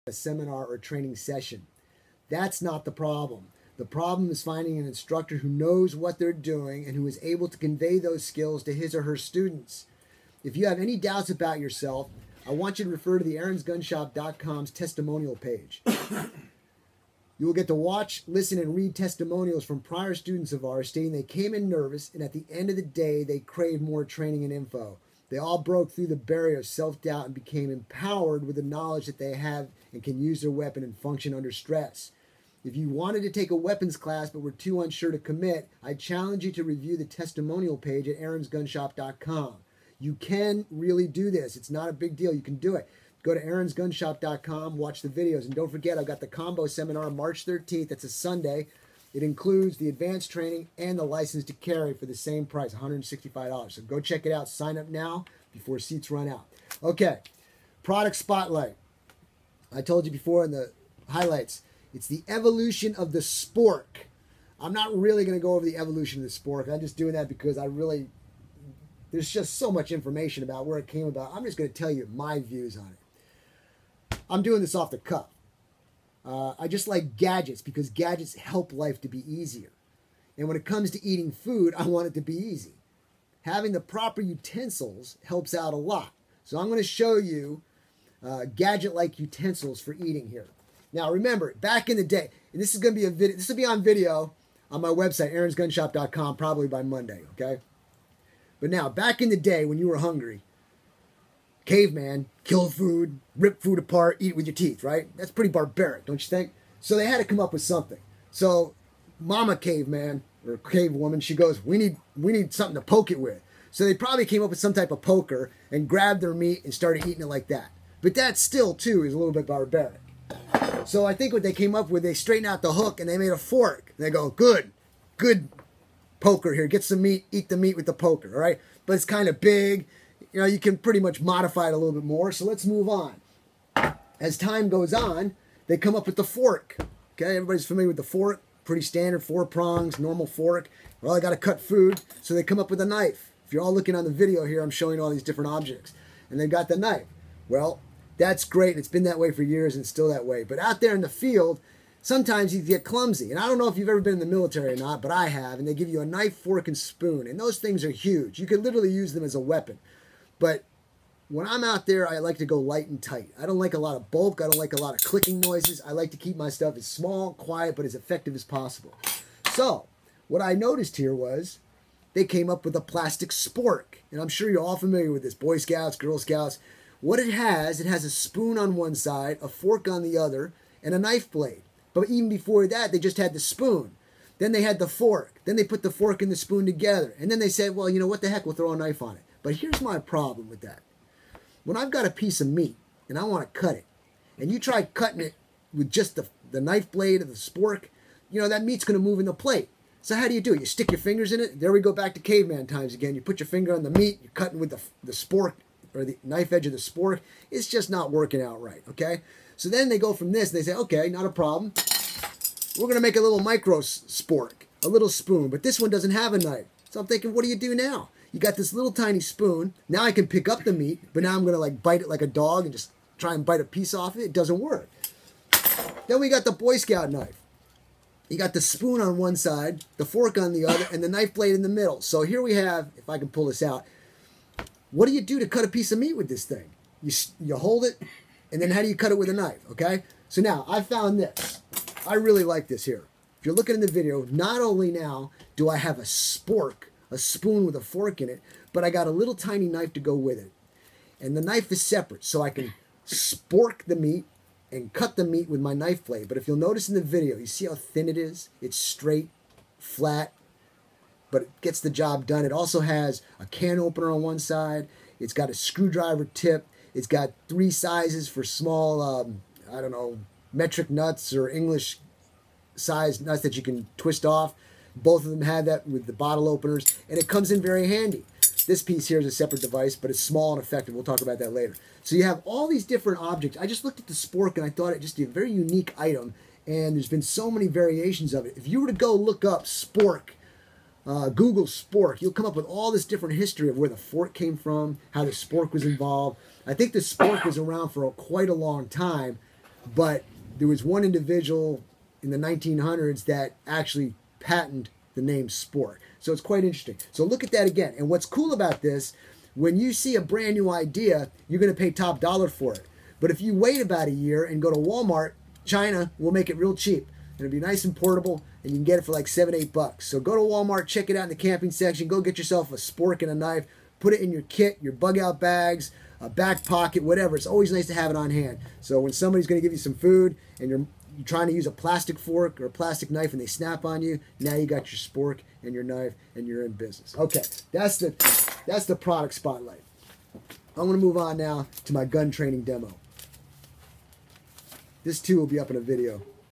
a seminar or training session. That's not the problem. The problem is finding an instructor who knows what they're doing and who is able to convey those skills to his or her students. If you have any doubts about yourself, I want you to refer to the aaronsgunshop.com's testimonial page. You will get to watch, listen, and read testimonials from prior students of ours stating they came in nervous, and at the end of the day, they craved more training and info. They all broke through the barrier of self-doubt and became empowered with the knowledge that they have and can use their weapon and function under stress. If you wanted to take a weapons class but were too unsure to commit, I challenge you to review the testimonial page at aaronsgunshop.com. You can really do this. It's not a big deal. You can do it. Go to aaronsgunshop.com, watch the videos, and don't forget, I've got the combo seminar March 13th. It's a Sunday. It includes the advanced training and the license to carry for the same price, $165. So go check it out. Sign up now before seats run out. Okay, product spotlight. I told you before in the highlights, it's the evolution of the spork. I'm not really going to go over the evolution of the spork. I'm just doing that because there's just so much information about where it came about. I'm just going to tell you my views on it. I'm doing this off the cuff. I just like gadgets because gadgets help life to be easier. And when it comes to eating food, I want it to be easy. Having the proper utensils helps out a lot. So I'm going to show you gadget-like utensils for eating here. Now remember, back in the day, and this is going to be a video. This will be on video on my website, aaronsgunshop.com, probably by Monday. Okay. But now, back in the day when you were hungry, caveman, kill food, rip food apart, eat it with your teeth, right? That's pretty barbaric, don't you think? So they had to come up with something. So Mama Caveman, or Cave Woman, she goes, we need something to poke it with. So they probably came up with some type of poker and grabbed their meat and started eating it like that. But that still, too, is a little bit barbaric. So I think what they came up with, they straightened out the hook and they made a fork. And they go, good poker here. Get some meat, eat the meat with the poker, all right? But it's kind of big. You know, you can pretty much modify it a little bit more. So let's move on. As time goes on, they come up with the fork. Okay, everybody's familiar with the fork. Pretty standard, 4 prongs, normal fork. Well, I got to cut food, so they come up with a knife. If you're all looking on the video here, I'm showing all these different objects. And they got the knife. Well, that's great. It's been that way for years and it's still that way. But out there in the field, sometimes you get clumsy. And I don't know if you've ever been in the military or not, but I have. And they give you a knife, fork, and spoon. And those things are huge. You could literally use them as a weapon. But when I'm out there, I like to go light and tight. I don't like a lot of bulk. I don't like a lot of clicking noises. I like to keep my stuff as small, quiet, but as effective as possible. So what I noticed here was they came up with a plastic spork. And I'm sure you're all familiar with this. Boy Scouts, Girl Scouts. What it has a spoon on one side, a fork on the other, and a knife blade. But even before that, they just had the spoon. Then they had the fork. Then they put the fork and the spoon together. And then they said, well, you know what the heck, we'll throw a knife on it. But here's my problem with that. When I've got a piece of meat and I want to cut it, and you try cutting it with just the knife blade or the spork, you know, that meat's going to move in the plate. So how do? You stick your fingers in it. There we go back to caveman times again. You put your finger on the meat, you're cutting with the spork or the knife edge of the spork. It's just not working out right, okay? So then they go from this, and they say, okay, not a problem. We're going to make a little micro spork, a little spoon, but this one doesn't have a knife. So I'm thinking, what do you do now? You got this little tiny spoon. Now I can pick up the meat, but now I'm going to like bite it like a dog and just try and bite a piece off it. It doesn't work. Then we got the Boy Scout knife. You got the spoon on one side, the fork on the other, and the knife blade in the middle. So here we have, if I can pull this out, what do you do to cut a piece of meat with this thing? You hold it, and then how do you cut it with a knife, okay? So now, I found this. I really like this here. If you're looking in the video, not only now do I have a spork, a spoon with a fork in it, but I got a little tiny knife to go with it. And the knife is separate, so I can spork the meat and cut the meat with my knife blade. But if you'll notice in the video, you see how thin it is? It's straight, flat, but it gets the job done. It also has a can opener on one side. It's got a screwdriver tip. It's got 3 sizes for small, I don't know, metric nuts or English size nuts that you can twist off. Both of them have that with the bottle openers, and it comes in very handy. This piece here is a separate device, but it's small and effective. We'll talk about that later. So you have all these different objects. I just looked at the spork, and I thought it just a very unique item, and there's been so many variations of it. If you were to go look up spork, Google spork, you'll come up with all this different history of where the fork came from, how the spork was involved. I think the spork was around for quite a long time. but there was one individual in the 1900s that actually patented the name Spork. So it's quite interesting. So look at that again. And what's cool about this, when you see a brand new idea, you're going to pay top dollar for it. But if you wait about a year and go to Walmart, China will make it real cheap. It'll be nice and portable, and you can get it for like $7-8. So go to Walmart, check it out in the camping section. Go get yourself a spork and a knife. Put it in your kit, your bug out bags, a back pocket, whatever. It's always nice to have it on hand. So when somebody's going to give you some food and you're trying to use a plastic fork or a plastic knife and they snap on you, now you got your spork and your knife and you're in business. Okay, that's the product spotlight. I'm going to move on now to my gun training demo. This too will be up in a video.